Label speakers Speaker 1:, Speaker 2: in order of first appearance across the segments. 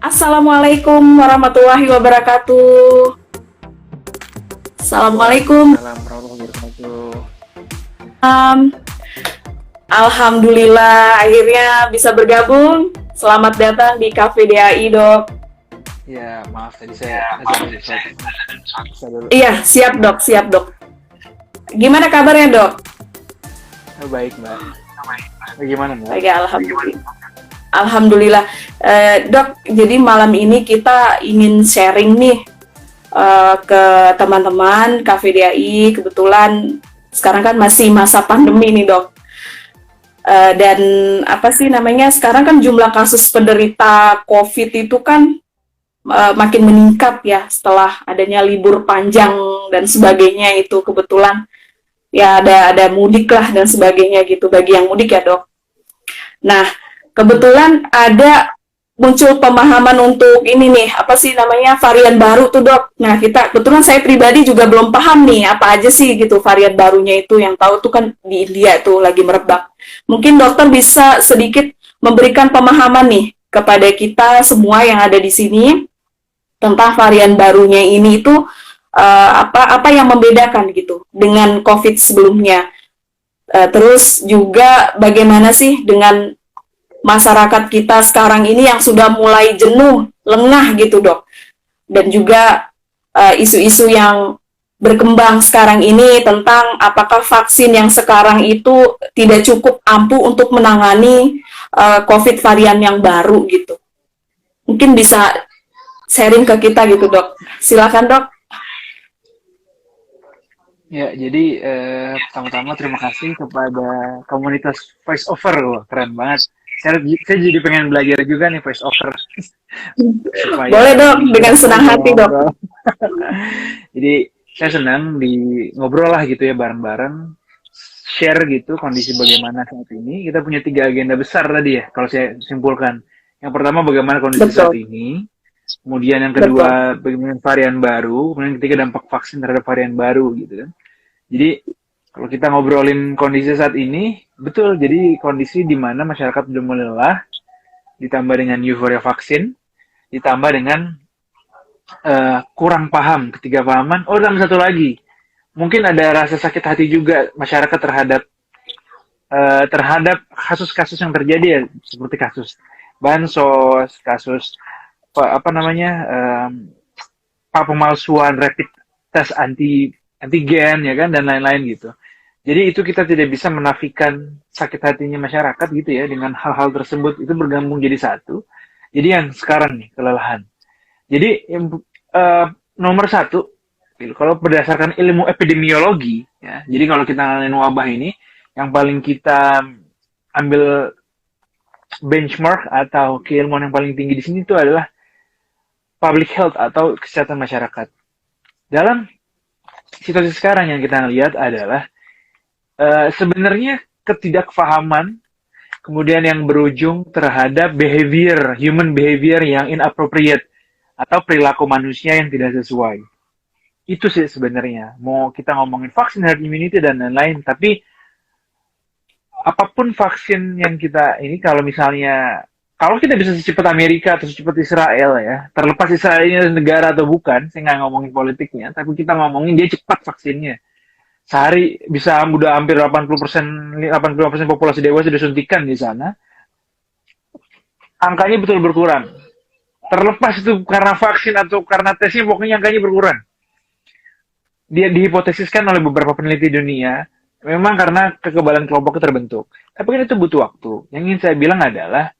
Speaker 1: Assalamualaikum warahmatullahi wabarakatuh. Assalamualaikum.
Speaker 2: Waalaikumsalam warahmatullahi wabarakatuh.
Speaker 1: Um, Alhamdulillah akhirnya bisa bergabung. Selamat datang di Cafe DAI, Dok.
Speaker 2: Ya, maaf tadi saya azan dulu. Saya dulu.
Speaker 1: Iya, siap, Dok, siap, Dok. Gimana kabarnya, Dok?
Speaker 2: Baik, Mbak. Bagaimana, Mbak?
Speaker 1: Baik, alhamdulillah. Alhamdulillah. Dok, jadi malam ini kita ingin sharing nih ke teman-teman Cafe DAI. Kebetulan sekarang kan masih masa pandemi nih, Dok. Dan apa sih namanya, sekarang kan jumlah kasus penderita COVID itu kan makin meningkat ya setelah adanya libur panjang dan sebagainya. Itu kebetulan ya ada mudik lah dan sebagainya gitu bagi yang mudik ya, Dok. Nah, kebetulan ada muncul pemahaman untuk ini nih, apa sih namanya, varian baru tuh, Dok. Nah, kebetulan saya pribadi juga belum paham nih apa aja sih gitu varian barunya itu. Yang tahu tuh kan di India tuh lagi merebak. Mungkin dokter bisa sedikit memberikan pemahaman nih kepada kita semua yang ada di sini tentang varian barunya ini itu apa yang membedakan gitu dengan COVID sebelumnya. Terus juga bagaimana sih dengan masyarakat kita sekarang ini yang sudah mulai jenuh, lengah gitu, Dok. Dan juga isu-isu yang berkembang sekarang ini tentang apakah vaksin yang sekarang itu tidak cukup ampuh untuk menangani COVID varian yang baru gitu. Mungkin bisa sharing ke kita gitu, Dok. Silakan, Dok.
Speaker 2: Ya, jadi pertama-tama terima kasih kepada komunitas voice over. Wah, keren banget. Saya jadi pengen belajar juga nih voice over.
Speaker 1: Boleh,
Speaker 2: Supaya
Speaker 1: Dok,
Speaker 2: lebih
Speaker 1: dengan
Speaker 2: enak
Speaker 1: senang
Speaker 2: lagi
Speaker 1: hati, Dok.
Speaker 2: ngobrol. Jadi saya senang di ngobrol lah gitu ya bareng-bareng, share gitu kondisi bagaimana saat ini. Kita punya 3 agenda besar tadi ya, kalau saya simpulkan. Yang pertama bagaimana kondisi saat
Speaker 1: Betul,
Speaker 2: ini, kemudian yang
Speaker 1: betul.
Speaker 2: kedua bagaimana varian baru, kemudian yang ketiga dampak vaksin terhadap varian baru gitu kan. Jadi kalau kita ngobrolin kondisi saat ini, betul. Jadi kondisi di mana masyarakat sudah mulai lelah, ditambah dengan euforia vaksin, ditambah dengan kurang paham, ketidakpahaman. Oh, dan satu lagi, mungkin ada rasa sakit hati juga masyarakat terhadap kasus-kasus yang terjadi ya, seperti kasus bansos, kasus apa namanya, pemalsuan rapid test antigen ya kan, dan lain-lain gitu. Jadi itu kita tidak bisa menafikan sakit hatinya masyarakat gitu ya dengan hal-hal tersebut, itu bergabung jadi satu. Jadi yang sekarang nih kelelahan. Jadi yang nomor satu, kalau berdasarkan ilmu epidemiologi, ya, jadi kalau kita ngalamin wabah ini, yang paling kita ambil benchmark atau keilmuan yang paling tinggi di sini itu adalah public health atau kesehatan masyarakat. Dalam situasi sekarang yang kita lihat adalah sebenarnya ketidakfahaman, kemudian yang berujung terhadap human behavior yang inappropriate atau perilaku manusia yang tidak sesuai. Itu sih sebenarnya. Mau kita ngomongin vaksin herd immunity dan lain-lain, tapi apapun vaksin yang kita ini, kalau kita bisa secepat Amerika atau secepat Israel ya, terlepas Israel ini negara atau bukan, saya nggak ngomongin politiknya, tapi kita ngomongin dia cepat vaksinnya. Sehari bisa udah hampir 80% populasi dewasa disuntikan di sana. Angkanya betul berkurang. Terlepas itu karena vaksin atau karena tesnya, pokoknya angkanya berkurang. Dia dihipotesiskan oleh beberapa peneliti dunia, memang karena kekebalan kelompok terbentuk. Tapi kan itu butuh waktu. Yang ingin saya bilang adalah,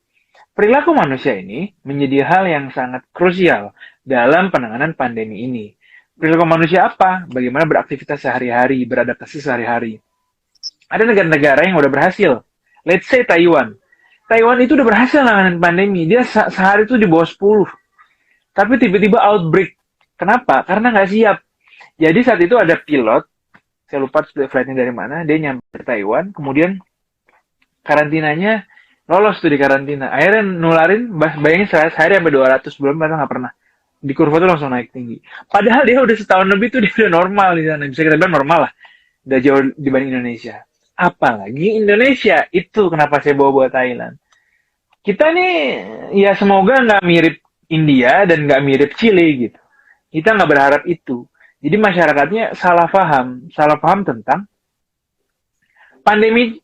Speaker 2: perilaku manusia ini menjadi hal yang sangat krusial dalam penanganan pandemi ini. Perilaku manusia apa? Bagaimana beraktivitas sehari-hari, beradaptasi sehari-hari. Ada negara-negara yang udah berhasil. Let's say Taiwan. Taiwan itu udah berhasil nanganin pandemi. Dia sehari itu di bawah 10. Tapi tiba-tiba outbreak. Kenapa? Karena nggak siap. Jadi saat itu ada pilot, saya lupa flightnya dari mana, dia nyampe ke Taiwan, kemudian karantinanya lolos tuh di karantina. Akhirnya nularin, bayangin sehari sampai 200, belum nggak pernah. Di kurva tuh langsung naik tinggi. Padahal dia udah setahun lebih tuh dia udah normal di sana. Bisa kita bilang normal lah. Udah jauh dibanding Indonesia. Apalagi Indonesia. Itu kenapa saya bawa Thailand. Kita nih ya semoga nggak mirip India dan nggak mirip Chile gitu. Kita nggak berharap itu. Jadi masyarakatnya salah paham tentang pandemi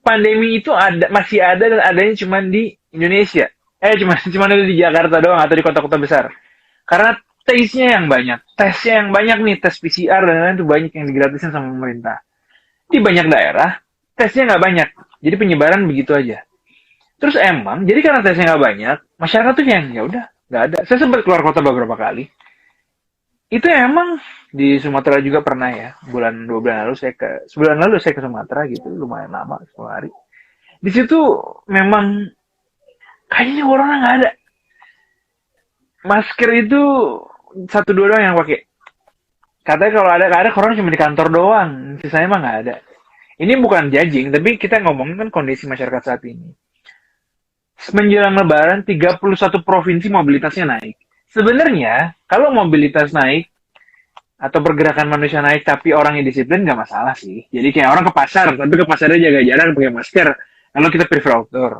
Speaker 2: itu masih ada dan adanya cuma di Indonesia. Cuma ada di Jakarta doang atau di kota-kota besar. Karena tesnya yang banyak nih, tes PCR dan lain-lain itu banyak yang digratisin sama pemerintah. Di banyak daerah tesnya nggak banyak, jadi penyebaran begitu aja. Terus emang, jadi karena tesnya nggak banyak, masyarakat tuh yang ya udah nggak ada. Saya sempat keluar kota beberapa kali. Itu emang di Sumatera juga pernah ya. Sebulan lalu saya ke Sumatera gitu, lumayan lama 10 hari. Di situ memang kayaknya corona nggak ada. Masker itu satu dua doang yang pakai. Katanya kalau ada corona cuma di kantor doang, sisanya mah nggak ada. Ini bukan judging, tapi kita ngomongin kan kondisi masyarakat saat ini. Menjelang Lebaran, 31 provinsi mobilitasnya naik. Sebenarnya, kalau mobilitas naik, atau pergerakan manusia naik, tapi orangnya disiplin, nggak masalah sih. Jadi kayak orang ke pasar, tapi ke pasarnya jaga jarak, pakai masker. Kalau kita prefer outdoor.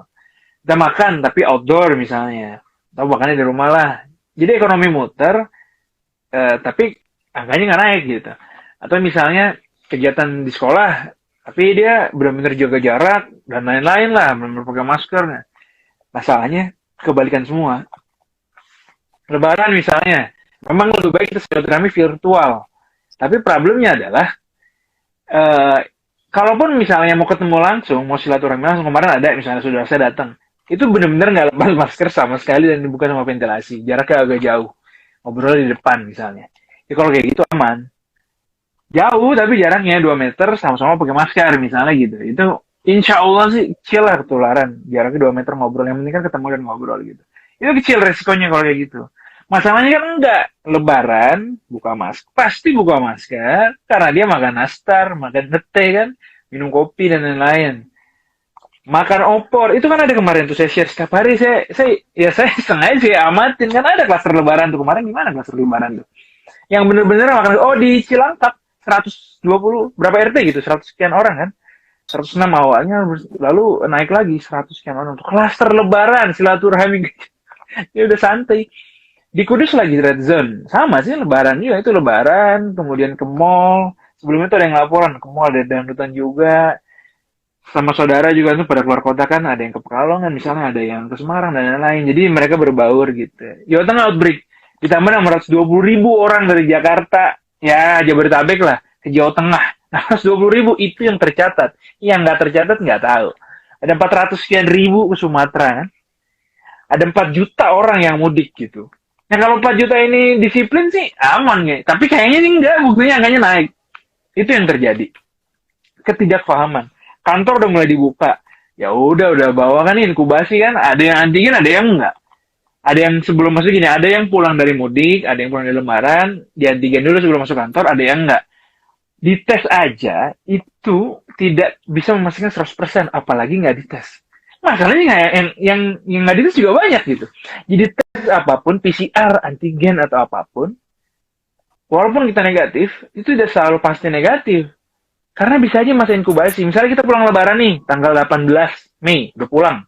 Speaker 2: Kita makan, tapi outdoor misalnya. Atau makannya di rumah lah. Jadi ekonomi muter, tapi angkanya nggak naik gitu. Atau misalnya kegiatan di sekolah, tapi dia benar-benar jaga jarak, dan lain-lain lah, benar-benar pakai masker. Masalahnya kebalikan semua. Lebaran misalnya, memang lebih baik kita silaturahmi virtual. Tapi problemnya adalah, kalaupun misalnya mau ketemu langsung, mau silaturahmi langsung, kemarin ada misalnya saudara saya datang, itu benar-benar nggak lepas masker sama sekali dan dibuka sama ventilasi, jaraknya agak jauh, ngobrol di depan misalnya. Ya kalau kayak gitu aman. Jauh tapi jaraknya 2 meter sama-sama pakai masker misalnya gitu. Itu insya Allah sih kecil lah ketularan. Jaraknya 2 meter ngobrol. Yang penting kan ketemu dan ngobrol gitu. Itu kecil resikonya kalau kayak gitu. Masalahnya kan enggak. Lebaran, buka masker. Pasti buka masker. Karena dia makan nastar, makan nete kan. Minum kopi dan lain-lain. Makan opor. Itu kan ada kemarin tuh saya share. Setiap hari saya sengaja saya amatin. Kan ada klaster lebaran tuh. Kemarin gimana klaster lebaran tuh? Yang bener-bener makan. Oh di Cilangkap. 120 berapa RT gitu, 100 sekian orang kan, 106 awalnya, lalu naik lagi 100 sekian orang untuk klaster lebaran silaturahmi. Ya udah santai. Di Kudus lagi red zone, sama sih lebaran juga, itu lebaran, kemudian ke mall, sebelumnya tuh ada yang laporan ke mall ada dangdutan juga, sama saudara juga tuh pada keluar kota kan, ada yang ke Pekalongan misalnya, ada yang ke Semarang dan lain-lain, jadi mereka berbaur gitu. Jawa Tengah outbreak, ditambah 620.000 orang dari Jakarta, ya Jabodetabek lah, ke Jawa Tengah. 620.000 itu yang tercatat. Yang nggak tercatat nggak tahu. Ada 400 sekian ribu ke Sumatera kan. Ada 4 juta orang yang mudik gitu. Nah kalau 4 juta ini disiplin sih aman ya. Tapi kayaknya sih enggak, buktinya angkanya naik. Itu yang terjadi. Ketidakpahaman. Kantor udah mulai dibuka. Ya udah bawa kan inkubasi kan. Ada yang antigen, ada yang enggak. Ada yang sebelum masuk gini, ada yang pulang dari mudik, ada yang pulang dari lebaran, di antigen dulu sebelum masuk kantor, ada yang enggak. Dites aja, itu tidak bisa memastikan 100%, apalagi nggak dites. Masalahnya yang nggak dites juga banyak gitu. Jadi tes apapun, PCR, antigen, atau apapun, walaupun kita negatif, itu tidak selalu pasti negatif. Karena bisa aja masa inkubasi. Misalnya kita pulang lebaran nih, tanggal 18 Mei, udah pulang.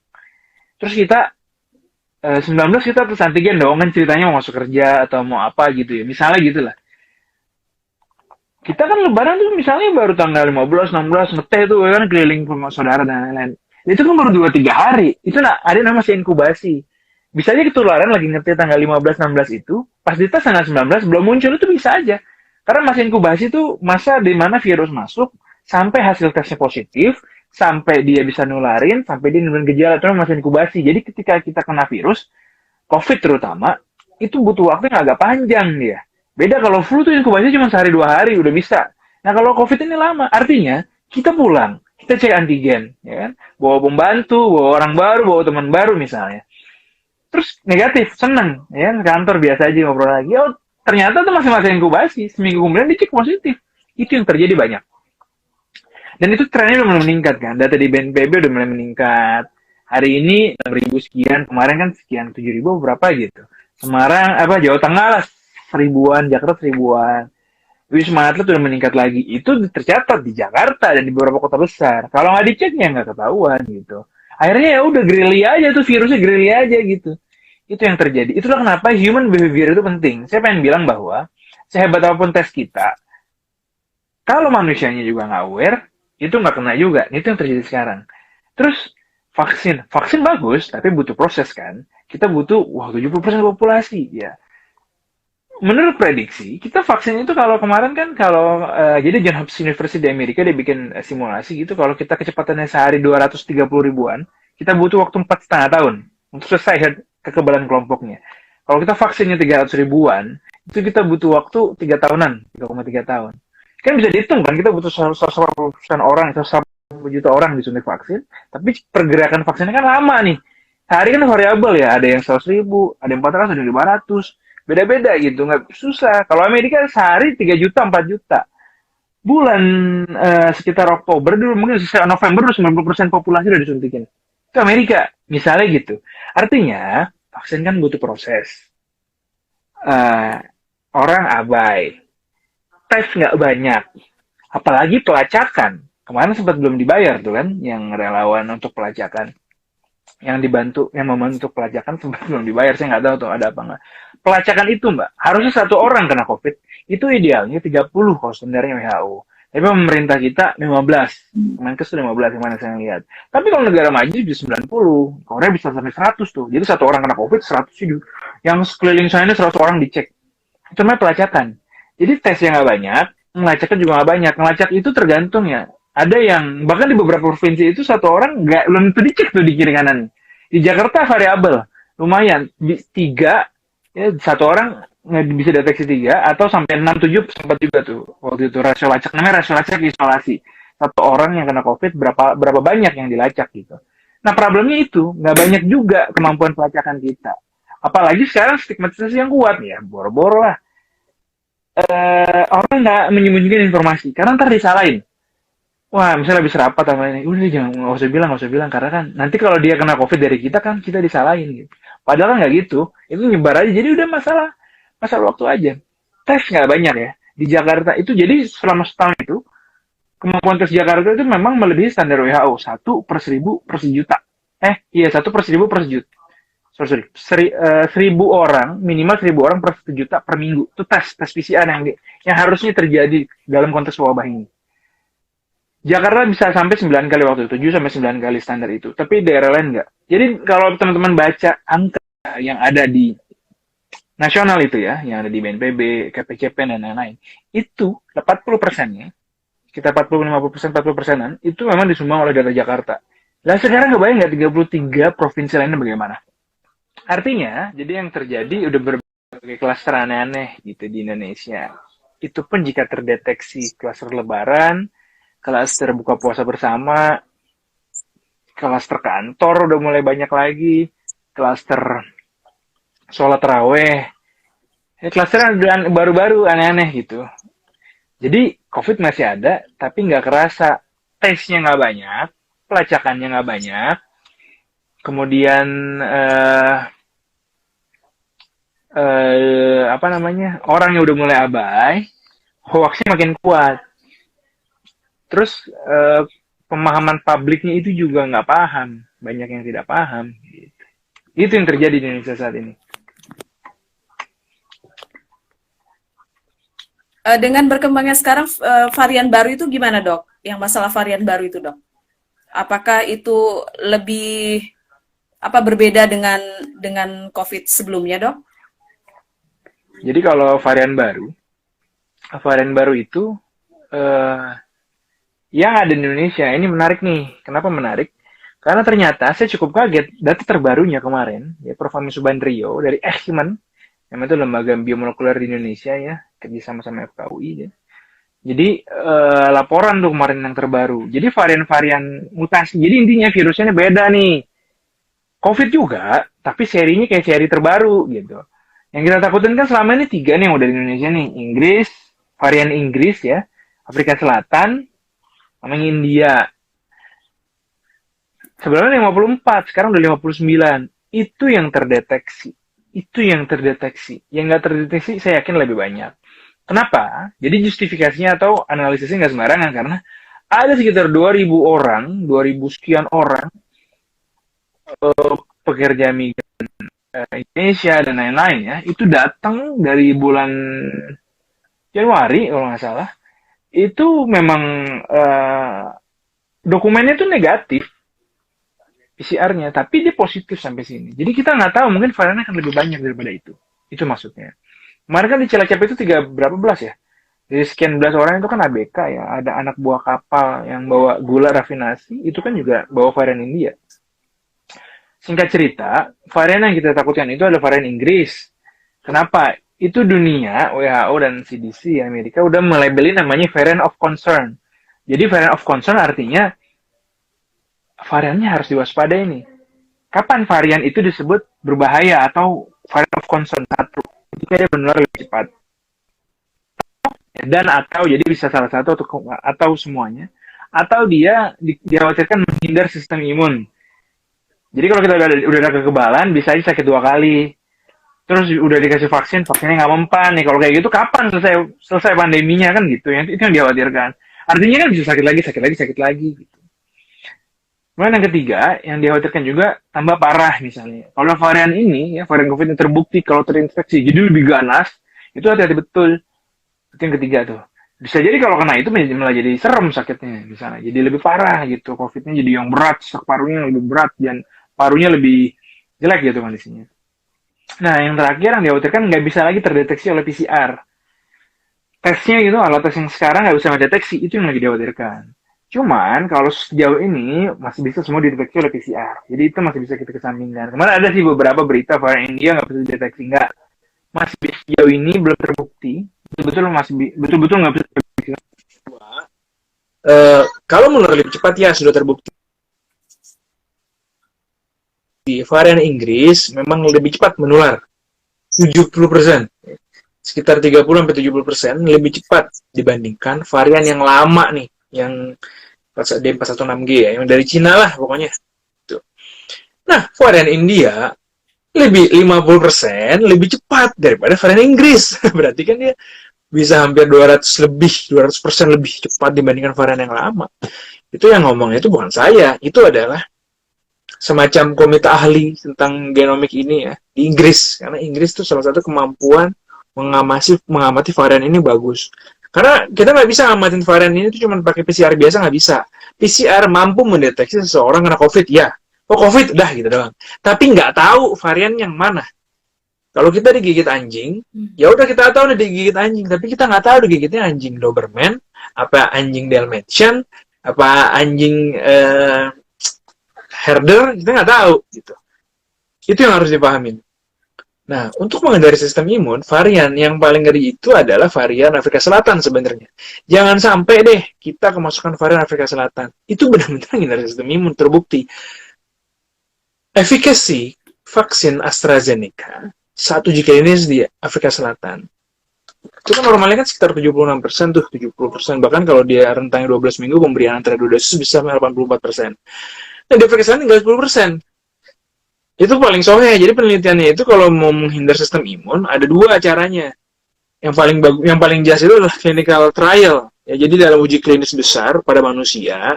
Speaker 2: Terus kita 19 kita terus antigen dong kan ceritanya mau masuk kerja atau mau apa gitu ya misalnya gitu lah, kita kan lebaran tuh misalnya baru tanggal 15 16 ngeteh tuh kan keliling sama saudara dan lain-lain, itu kan baru 2-3 hari itu ada namanya masih inkubasi, bisa aja ketularan lagi ngeteh tanggal 15 16 itu pas dites tanggal 19 belum muncul, itu bisa aja karena masih inkubasi tuh masa di mana virus masuk sampai hasil tesnya positif, sampai dia bisa nularin, sampai dia nularin gejala, itu masih inkubasi. Jadi ketika kita kena virus, COVID terutama, itu butuh waktu yang agak panjang dia. Beda kalau flu tuh inkubasi cuma sehari 2 hari udah bisa. Nah kalau COVID ini lama, artinya kita pulang, kita cek antigen, ya kan? Bawa pembantu, bawa orang baru, bawa teman baru misalnya. Terus negatif, seneng, ya kan? Kantor biasa aja ngobrol lagi. Oh ternyata tuh masih masa inkubasi, seminggu kemudian dicek positif. Itu yang terjadi banyak. Dan itu trennya udah mulai meningkat kan. Data di BNPB udah mulai meningkat. Hari ini 6.000 sekian. Kemarin kan sekian 7.000 berapa gitu. Semarang, Jawa Tengah lah 1.000-an. Jakarta 1.000-an. Wisma Atlet udah meningkat lagi. Itu tercatat di Jakarta dan di beberapa kota besar. Kalau nggak dicek ya nggak ketahuan gitu. Akhirnya ya udah gerilya aja tuh virusnya gerilya aja gitu. Itu yang terjadi. Itulah kenapa human behavior itu penting. Saya pengen bilang bahwa sehebat apapun tes kita, kalau manusianya juga nggak aware, itu nggak kena juga. Itu yang terjadi sekarang. Terus vaksin bagus, tapi butuh proses kan. Kita butuh, 70% populasi ya. Menurut prediksi, kita vaksin itu kalau kemarin kan jadi Johns Hopkins University di Amerika dia bikin simulasi gitu, kalau kita kecepatannya sehari 230 ribuan, kita butuh waktu 4,5 tahun untuk selesai kekebalan kelompoknya. Kalau kita vaksinnya 300 ribuan, itu kita butuh waktu 3 tahunan, 3,3 tahun. Kan bisa dihitung kan, kita butuh 100 orang, 100 juta orang disuntik vaksin, tapi pergerakan vaksinnya kan lama nih. Sehari kan variabel ya, ada yang 100 ribu, ada yang 400, ada yang 500. Beda-beda gitu, nggak susah. Kalau Amerika sehari 3 juta, 4 juta. Bulan sekitar Oktober dulu, mungkin selesai November 90% populasi udah disuntikin. Itu Amerika, misalnya gitu. Artinya, vaksin kan butuh proses. Orang abai. Tes nggak banyak. Apalagi pelacakan. Kemarin sempat belum dibayar tuh kan, yang relawan untuk pelacakan. Yang dibantu, yang membantu pelacakan sempat belum dibayar, saya nggak tahu tuh ada apa nggak. Pelacakan itu mbak, harusnya 1 orang kena COVID, itu idealnya 30 kalau sebenarnya WHO. Tapi pemerintah kita 15, Kemenkes itu 15 yang mana saya lihat. Tapi kalau negara maju bisa 90, Korea bisa sampai 100 tuh. Jadi 1 orang kena COVID, 100 hidup. Yang sekeliling sana 100 orang dicek. Itu namanya pelacakan. Jadi tesnya nggak banyak, ngelacaknya juga nggak banyak. Ngelacak itu tergantung ya. Ada yang, bahkan di beberapa provinsi itu 1 orang nggak, belum tentu dicek tuh di kiri kanan. Di Jakarta variabel, lumayan. 3, ya 1 orang nggak bisa deteksi 3, atau sampai 6, 7 sempat juga tuh. Waktu itu rasio lacak, namanya rasio lacak isolasi. 1 orang yang kena COVID, berapa banyak yang dilacak gitu. Nah problemnya itu, nggak banyak juga kemampuan pelacakan kita. Apalagi sekarang stigmatisasi yang kuat ya, boro-boro lah. Orang nggak menyembunyikan informasi, karena ntar disalahin. Wah, misalnya habis rapat sama ini, udah jangan, nggak usah bilang, karena kan nanti kalau dia kena COVID dari kita kan kita disalahin gitu. Padahal kan nggak gitu, itu nyebar aja, jadi udah masalah waktu aja. Tes nggak banyak ya di Jakarta itu, jadi selama setahun itu kemampuan tes Jakarta itu memang melebihi standar WHO, 1/1000 per sejuta. 1/1000 per sejuta. Sorry, 1000 orang, minimal 1000 orang per sejuta per minggu. Itu tes PCR yang harusnya terjadi dalam konteks wabah ini. Jakarta bisa sampai 9 kali waktu itu, 7-9 kali standar itu. Tapi daerah lain enggak. Jadi kalau teman-teman baca angka yang ada di nasional itu ya, yang ada di BNPB, KPCP, dan lain-lain, itu 40%-nya, kita 40-50%, 40%-an, itu memang disumbang oleh data Jakarta. Lah sekarang kebayang nggak 33 provinsi lainnya bagaimana? Artinya, jadi yang terjadi udah berbagai klaster aneh-aneh gitu di Indonesia. Itu pun jika terdeteksi klaster lebaran, klaster buka puasa bersama, klaster kantor udah mulai banyak lagi, klaster sholat taraweh, klaster baru-baru aneh-aneh gitu. Jadi COVID masih ada, tapi nggak kerasa. Tesnya nggak banyak, pelacakannya nggak banyak, kemudian orangnya udah mulai abai, hoaxnya makin kuat. Terus pemahaman publiknya itu juga nggak paham, banyak yang tidak paham. Gitu. Itu yang terjadi di Indonesia saat ini.
Speaker 1: Dengan berkembangnya sekarang varian baru itu gimana dok? Yang masalah varian baru itu dok? Apakah itu lebih berbeda dengan COVID sebelumnya dok?
Speaker 2: Jadi kalau varian baru itu yang ada di Indonesia, ini menarik nih. Kenapa menarik? Karena ternyata saya cukup kaget, data terbarunya kemarin, ya Prof. Amin Subandrio dari Eijkman, yang itu lembaga biomolekuler di Indonesia ya, kerja sama FKUI ya. Jadi laporan tuh kemarin yang terbaru. Jadi varian-varian mutasi. Jadi intinya virusnya beda nih. COVID juga, tapi serinya kayak seri terbaru gitu. Yang kita takutin kan selama ini 3 nih yang udah di Indonesia nih. Inggris, varian Inggris ya, Afrika Selatan, sama India. Sebelumnya 54, sekarang udah 59. Itu yang terdeteksi. Yang nggak terdeteksi saya yakin lebih banyak. Kenapa? Jadi justifikasinya atau analisisnya nggak sembarangan, karena ada sekitar 2.000 orang, 2.000 sekian orang pekerja migran Indonesia dan lain-lain ya, itu datang dari bulan Januari kalau nggak salah, itu memang dokumennya itu negatif PCR-nya, tapi dia positif sampai sini. Jadi kita nggak tahu, mungkin variannya akan lebih banyak daripada itu. Itu maksudnya. Kemarin kan di Cilacap itu berapa belas ya? Dari sekian belas orang itu kan ABK ya, ada anak buah kapal yang bawa gula rafinasi, itu kan juga bawa varian India. Singkat cerita, varian yang kita takutkan itu adalah varian Inggris. Kenapa? Itu dunia, WHO dan CDC Amerika udah melabeli namanya variant of concern. Jadi variant of concern artinya variannya harus diwaspadai nih. Kapan varian itu disebut berbahaya atau variant of concern? Satu, ketika dia menular lebih cepat. Dan atau jadi bisa salah satu atau semuanya. Atau dia dikhawatirkan menghindar sistem imun. Jadi kalau kita udah ada kekebalan, bisa aja sakit 2 kali. Terus udah dikasih vaksinnya nggak mempan nih. Kalau kayak gitu, kapan selesai pandeminya kan gitu? Itu yang dikhawatirkan. Artinya kan bisa sakit lagi. Gitu. Kemudian yang ketiga, yang dikhawatirkan juga tambah parah misalnya. Kalau varian ini, ya varian COVID yang terbukti kalau terinfeksi, jadi lebih ganas, itu hati-hati betul. Itu yang ketiga tuh. Bisa jadi kalau kena itu malah jadi serem sakitnya misalnya. Jadi lebih parah gitu. COVID-nya jadi yang berat, sesak parunya lebih berat, dan parunya lebih jelek gitu kondisinya. Nah, yang terakhir yang dikhawatirkan nggak bisa lagi terdeteksi oleh PCR. Tesnya gitu, alat tes yang sekarang nggak bisa mendeteksi, itu yang lagi dikhawatirkan. Cuman, kalau sejauh ini masih bisa semua dideteksi oleh PCR. Jadi itu masih bisa kita kesampingkan. Kemarin ada sih beberapa berita varian India nggak bisa dideteksi. Nggak. Masih sejauh ini belum terbukti. Betul-betul nggak bisa terbukti.
Speaker 3: Kalau menular lebih cepat ya sudah terbukti. Di varian Inggris memang lebih cepat menular. 70%. Sekitar 30-70% lebih cepat dibandingkan varian yang lama nih. Yang D416G ya, yang dari Cina lah pokoknya. Tuh. Nah, varian India lebih 50% lebih cepat daripada varian Inggris. Berarti kan dia bisa hampir 200% lebih cepat dibandingkan varian yang lama. Itu yang ngomongnya itu bukan saya, itu adalah semacam komite ahli tentang genomik ini ya di Inggris. Karena Inggris itu salah satu kemampuan mengamati varian ini bagus. Karena kita nggak bisa ngamatin varian ini itu cuma pakai PCR biasa, nggak bisa. PCR mampu mendeteksi seseorang kena COVID, ya. Oh COVID, udah gitu doang. Tapi nggak tahu varian yang mana. Kalau kita digigit anjing, ya udah kita tahu nih digigit anjing. Tapi kita nggak tahu digigitnya anjing Doberman, apa anjing Dalmatian, apa anjing herder, kita nggak tahu. Gitu. Itu yang harus dipahamin. Nah, untuk menghindari sistem imun, varian yang paling ngeri itu adalah varian Afrika Selatan sebenarnya. Jangan sampai deh kita kemasukan varian Afrika Selatan. Itu benar-benar menghindari sistem imun, terbukti. Efikasi vaksin AstraZeneca, 1 uji klinis di Afrika Selatan. Itu kan normalnya kan sekitar 76% tuh, 70%. Bahkan kalau dia rentangnya 12 minggu, pemberian antara 2 dosis bisa 84%. Nah, di Afrika Selatan tinggal 10%. Itu paling sohe. Jadi penelitiannya itu kalau mau menghindar sistem imun ada 2 caranya. Yang paling jelas itu adalah clinical trial. Ya, jadi dalam uji klinis besar pada manusia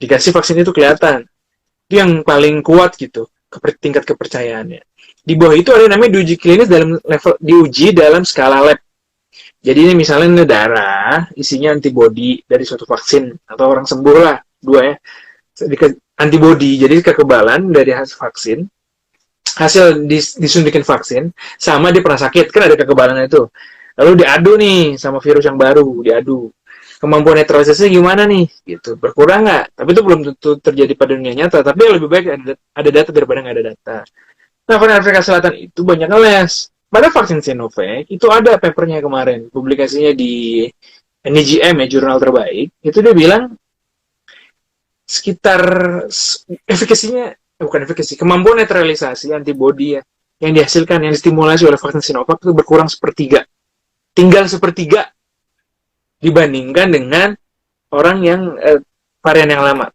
Speaker 3: dikasih vaksin itu kelihatan. Itu yang paling kuat gitu tingkat kepercayaannya. Di bawah itu ada yang namanya diuji klinis dalam level diuji dalam skala lab. Jadi ini misalnya darah isinya antibodi dari suatu vaksin atau orang sembuh lah 2 ya. Antibody, jadi kekebalan dari hasil vaksin, hasil disuntikin vaksin, sama dia pernah sakit, kan ada kekebalan itu. Lalu diadu nih sama virus yang baru, diadu. Kemampuan netralisasinya gimana nih? Gitu. Berkurang nggak? Tapi itu belum tentu terjadi pada dunia nyata, tapi lebih baik ada data daripada nggak ada data. Nah, varian Afrika Selatan itu banyak ngeles. Pada vaksin Sinovac, itu ada papernya kemarin, publikasinya di NEJM ya, jurnal terbaik, itu dia bilang sekitar kemampuan netralisasi antibodi ya yang dihasilkan, yang distimulasi oleh vaksin Sinovac itu berkurang tinggal sepertiga dibandingkan dengan orang yang varian yang lama.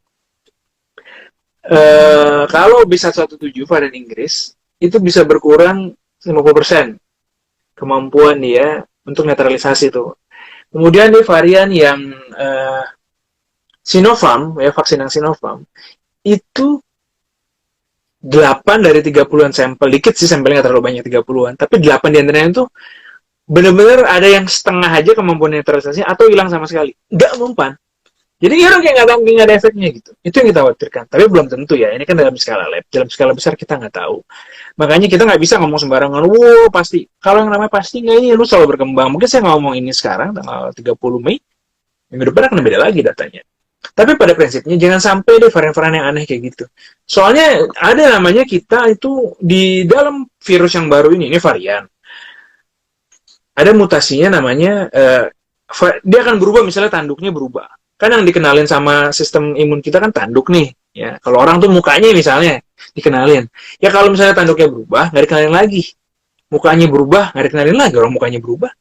Speaker 3: Kalau B117 varian Inggris itu bisa berkurang 50% kemampuan dia untuk netralisasi itu. Kemudian di varian yang Sinopharm, ya vaksin yang Sinopharm, itu 8 dari 30-an sampel, dikit sih sampelnya nggak terlalu banyak 30-an, tapi 8 di antaranya itu bener-bener ada yang setengah aja kemampuan netralisasinya atau hilang sama sekali. Nggak mempan. Jadi orang kayak nggak ada efeknya gitu. Itu yang kita khawatirkan. Tapi belum tentu ya. Ini kan dalam skala lab. Dalam skala besar kita nggak tahu. Makanya kita nggak bisa ngomong sembarangan. Wow, pasti. Kalau yang namanya pasti nggak, ini lu selalu berkembang. Mungkin saya ngomong ini sekarang tanggal 30 Mei. Minggu depan akan beda lagi datanya. Tapi pada prinsipnya jangan sampai deh varian-varian yang aneh kayak gitu. Soalnya ada namanya kita itu di dalam virus yang baru ini varian. Ada mutasinya namanya, dia akan berubah, misalnya tanduknya berubah. Kan yang dikenalin sama sistem imun kita kan tanduk nih. Ya, kalau orang tuh mukanya misalnya dikenalin. Ya kalau misalnya tanduknya berubah, nggak dikenalin lagi. Mukanya berubah, nggak dikenalin lagi orang mukanya berubah.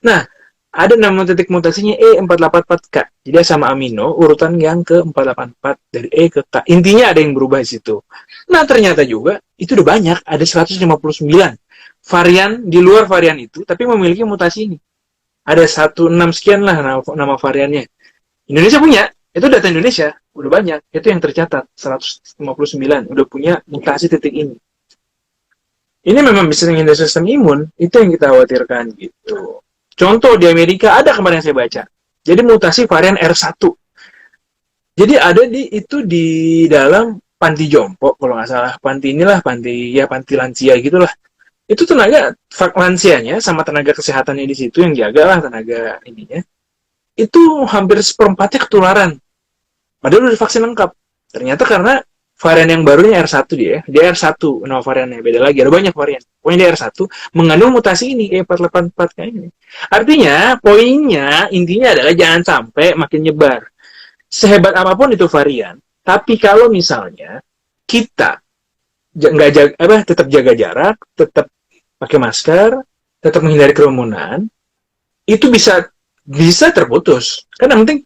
Speaker 3: Nah, ada nama titik mutasinya E484K. Jadi sama amino, urutan yang ke-484 dari E ke K. Intinya ada yang berubah di situ. Nah, ternyata juga itu udah banyak, ada 159 varian di luar varian itu, tapi memiliki mutasi ini. Ada 16 sekian lah nama variannya. Indonesia punya, itu data Indonesia, udah banyak. Itu yang tercatat, 159, udah punya mutasi titik ini. Ini memang bisa menghindari sistem imun, itu yang kita khawatirkan gitu. Contoh di Amerika ada kemarin yang saya baca. Jadi mutasi varian R1. Jadi ada di dalam panti jompo kalau nggak salah. Panti inilah panti lansia gitulah. Itu tenaga lansianya sama tenaga kesehatannya di situ yang jaga lah tenaga ininya. Itu hampir seperempatnya ketularan. Padahal udah divaksin lengkap. Ternyata karena varian yang barunya R1 dia R1 nama variannya, beda lagi, ada banyak varian. Pokoknya dia R1 mengandung mutasi ini, E484 kayak ini. Artinya, poinnya, intinya adalah jangan sampai makin nyebar. Sehebat apapun itu varian, tapi kalau misalnya kita tetap jaga jarak, tetap pakai masker, tetap menghindari kerumunan, itu bisa terputus. Karena yang penting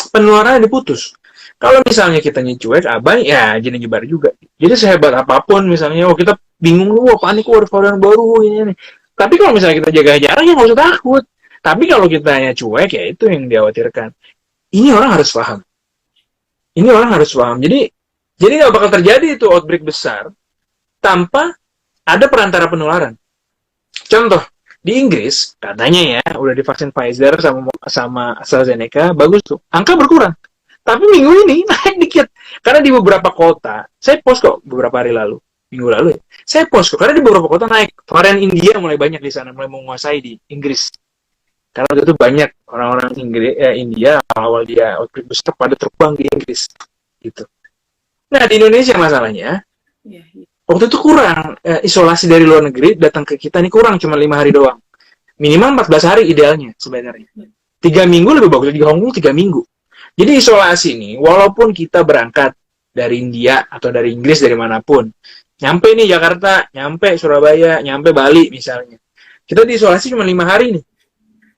Speaker 3: penularannya diputus. Kalau misalnya kita cuek, abai, ya jadi nyebar juga. Jadi sehebat apapun, misalnya, kita bingung, panik, ada varian baru, ini. Tapi kalau misalnya kita jaga jarak, ya nggak usah takut. Tapi kalau kita cuek, ya itu yang dikhawatirkan. Ini orang harus paham. Jadi nggak bakal terjadi itu outbreak besar tanpa ada perantara penularan. Contoh, di Inggris, katanya ya, udah divaksin Pfizer sama AstraZeneca, bagus tuh. Angka berkurang. Tapi minggu ini naik dikit. Karena di beberapa kota, saya post kok beberapa hari lalu, minggu lalu ya, saya post kok, karena di beberapa kota naik. Varian India mulai banyak di sana, mulai menguasai di Inggris. Karena waktu itu banyak orang-orang India, awal dia outbreak besar pada terbang di Inggris. Gitu. Nah, di Indonesia masalahnya, waktu itu kurang. Isolasi dari luar negeri datang ke kita ini kurang, cuma 5 hari doang. Minimal 14 hari idealnya sebenarnya. 3 minggu lebih bagus, di Hong Kong 3 minggu. Jadi isolasi ini, walaupun kita berangkat dari India atau dari Inggris, dari manapun, nyampe nih Jakarta, nyampe Surabaya, nyampe Bali misalnya, kita diisolasi cuma 5 hari nih.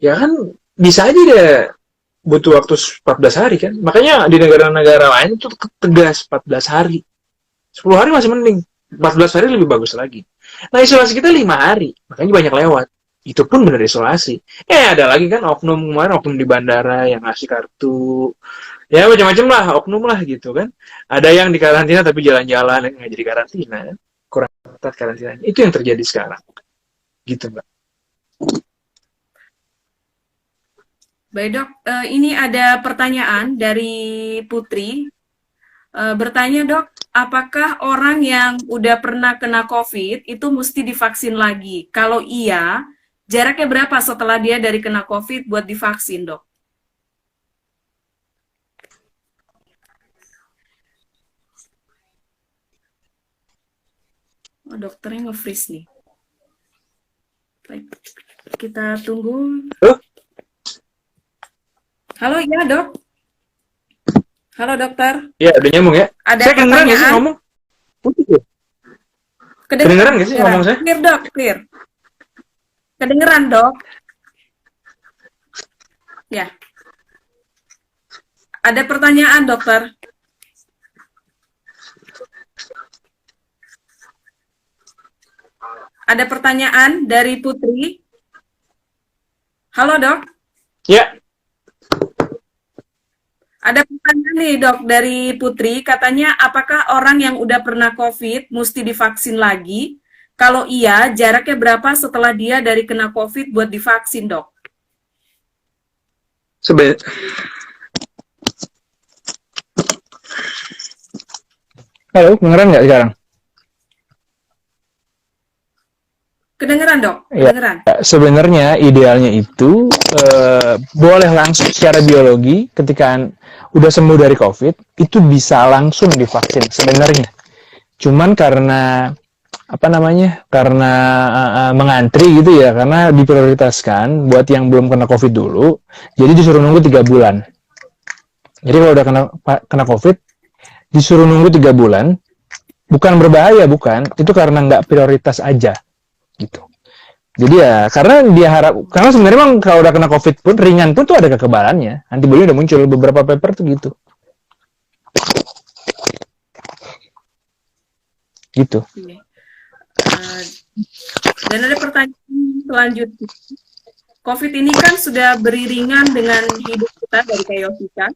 Speaker 3: Ya kan, bisa aja deh butuh waktu 14 hari kan. Makanya di negara-negara lain itu tegas 14 hari. 10 hari masih mending. 14 hari lebih bagus lagi. Nah, isolasi kita 5 hari, makanya banyak lewat. Itu pun benar isolasi. Ada lagi kan oknum di bandara yang ngasih kartu. Ya macam-macam lah, oknum lah gitu kan. Ada yang di karantina tapi jalan-jalan, nggak jadi karantina. Kurang ketat karantinanya. Itu yang terjadi sekarang. Gitu, Mbak.
Speaker 1: Baik dok, ini ada pertanyaan dari Putri. Bertanya dok, apakah orang yang udah pernah kena COVID itu mesti divaksin lagi? Kalau iya, jaraknya berapa setelah dia dari kena COVID buat divaksin, dok? Oh, dokternya nge-freeze nih. Baik, kita tunggu. Halo, ya dok. Halo dokter.
Speaker 3: Ya, udah nyambung ya.
Speaker 1: Ada
Speaker 3: saya kedengeran nggak sih ngomong? Kedengeran nggak sih ngomong saya?
Speaker 1: Clear dok, clear. Kedengeran dok. Ya. Ada pertanyaan dokter. Ada pertanyaan dari Putri. Halo dok.
Speaker 3: Ya.
Speaker 1: Ada pertanyaan nih dok dari Putri, katanya apakah orang yang udah pernah COVID mesti divaksin lagi? Kalau iya, jaraknya berapa setelah dia dari kena COVID buat divaksin dok?
Speaker 3: Sebe- Halo, beneran nggak sekarang?
Speaker 1: Kedengeran dok?
Speaker 3: Ya,
Speaker 1: Kedengeran?
Speaker 3: sebenarnya idealnya itu boleh langsung secara biologi ketika udah sembuh dari COVID itu bisa langsung divaksin sebenarnya. Cuman karena apa namanya? Karena mengantri gitu ya, karena diprioritaskan buat yang belum kena COVID dulu, jadi disuruh nunggu 3 bulan. Jadi kalau udah kena COVID, disuruh nunggu 3 bulan, bukan berbahaya, bukan, itu karena nggak prioritas aja gitu. Jadi ya karena sebenarnya memang kalau udah kena COVID pun ringan pun tuh ada kekebalannya. Antibody udah muncul beberapa paper tuh gitu. Gitu.
Speaker 1: Uh, dan ada pertanyaan selanjutnya. COVID ini kan sudah beriringan dengan hidup kita dari Kayosita,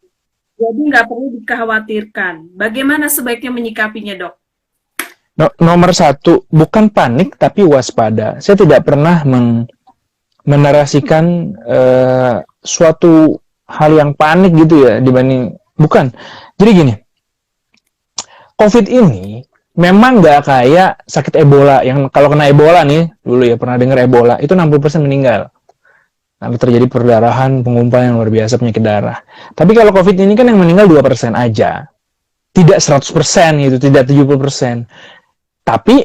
Speaker 1: jadi nggak perlu dikhawatirkan. Bagaimana sebaiknya menyikapinya dok?
Speaker 3: Nomor satu, bukan panik tapi waspada. Saya tidak pernah menarasikan suatu hal yang panik gitu ya dibanding bukan. Jadi gini, COVID ini memang nggak kayak sakit Ebola yang kalau kena Ebola nih dulu ya pernah dengar Ebola itu 60% meninggal. Lalu terjadi perdarahan, penggumpalan yang luar biasa penyakit darah. Tapi kalau COVID ini kan yang meninggal 2% aja. Tidak 100% gitu, tidak 70%. Tapi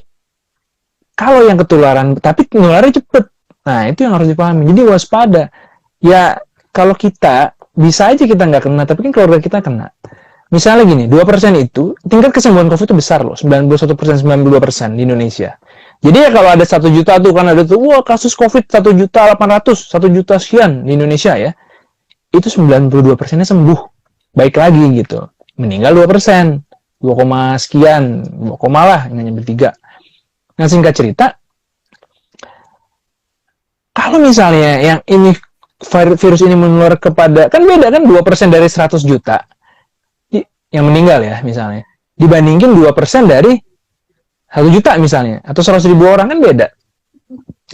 Speaker 3: kalau yang ketularan, tapi penularannya cepet. Nah, itu yang harus dipahami. Jadi waspada. Ya, kalau kita, bisa aja kita nggak kena, tapi kan keluarga kita kena. Misalnya gini, 2% itu, tingkat kesembuhan COVID itu besar loh. 91%, 92% di Indonesia. Jadi ya kalau ada 1 juta tuh, kan ada tuh, wah kasus COVID 1.800.000, 1 juta sekian di Indonesia ya. Itu 92%-nya sembuh. Baik lagi gitu. Meninggal 2%. 2, sekian, 2, lah, nggak nyampe 3. Nah, singkat cerita, kalau misalnya yang ini virus ini menular kepada, kan beda kan 2% dari 100 juta yang meninggal ya misalnya, dibandingin 2% dari 1 juta misalnya, atau 100.000 orang kan beda.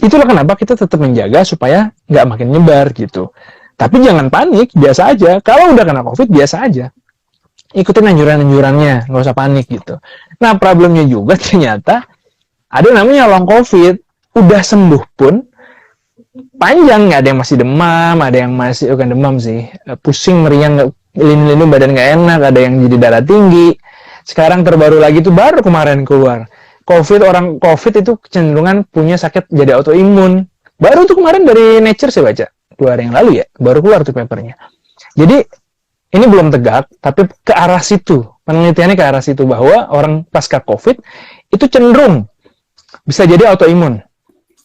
Speaker 3: Itulah kenapa kita tetap menjaga supaya nggak makin nyebar gitu. Tapi jangan panik, biasa aja. Kalau udah kena COVID, biasa aja. Ikutin anjuran-anjurannya, nggak usah panik gitu. Nah, problemnya juga ternyata ada namanya long COVID, udah sembuh pun panjang, ada yang masih demam, ada yang masih bukan demam sih, pusing, meriang, linu-linu badan nggak enak, ada yang jadi darah tinggi. Sekarang terbaru lagi tuh baru kemarin keluar orang COVID itu kecenderungan punya sakit jadi autoimun. Baru tuh kemarin dari Nature saya baca 2 hari yang lalu ya, baru keluar tuh papernya. Jadi ini belum tegak, tapi ke arah situ. Penelitiannya ke arah situ bahwa orang pasca COVID itu cenderung bisa jadi autoimun.